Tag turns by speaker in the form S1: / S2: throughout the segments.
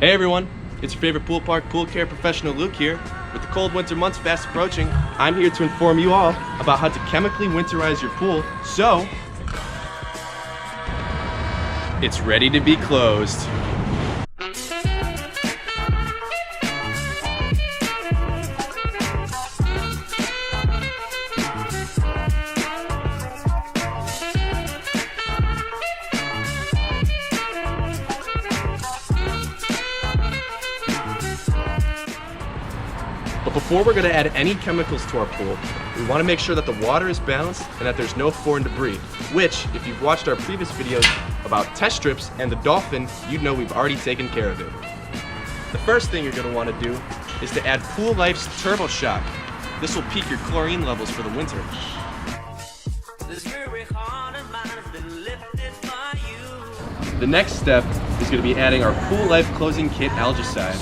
S1: Hey everyone, it's your favorite pool park pool care professional Luke here. With the cold winter months fast approaching, I'm here to inform you all about how to chemically winterize your pool so it's ready to be closed. But before we're going to add any chemicals to our pool, we want to make sure that the water is balanced and that there's no foreign debris, which, if you've watched our previous videos about test strips and the dolphin, you'd know we've already taken care of it. The first thing you're going to want to do is to add Poolife's Turbo Shock. This will peak your chlorine levels for the winter. The next step is going to be adding our Poolife Closing Kit algicide.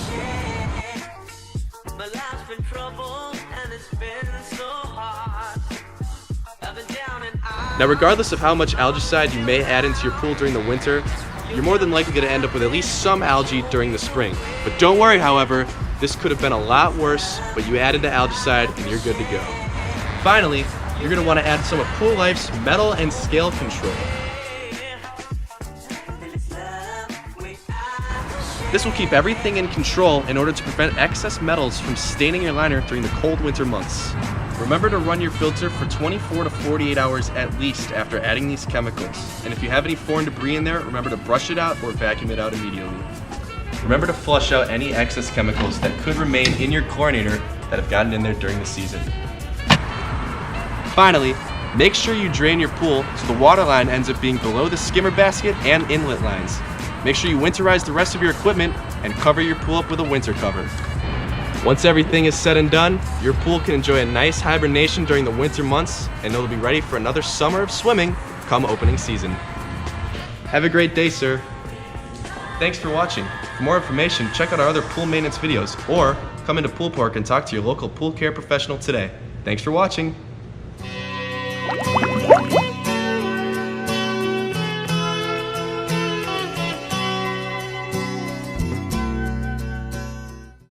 S1: Now, regardless of how much algicide you may add into your pool during the winter, you're more than likely going to end up with at least some algae during the spring. But don't worry, however, this could have been a lot worse, but you added the algicide and you're good to go. Finally, you're going to want to add some of Poolife's metal and scale control. This will keep everything in control in order to prevent excess metals from staining your liner during the cold winter months. Remember to run your filter for 24 to 48 hours at least after adding these chemicals. And if you have any foreign debris in there, remember to brush it out or vacuum it out immediately. Remember to flush out any excess chemicals that could remain in your chlorinator that have gotten in there during the season. Finally, make sure you drain your pool so the water line ends up being below the skimmer basket and inlet lines. Make sure you winterize the rest of your equipment and cover your pool up with a winter cover. Once everything is said and done, your pool can enjoy a nice hibernation during the winter months, and it'll be ready for another summer of swimming come opening season. Have a great day, sir. Thanks for watching. For more information, check out our other pool maintenance videos, or come into Pool Park and talk to your local pool care professional today. Thanks for watching.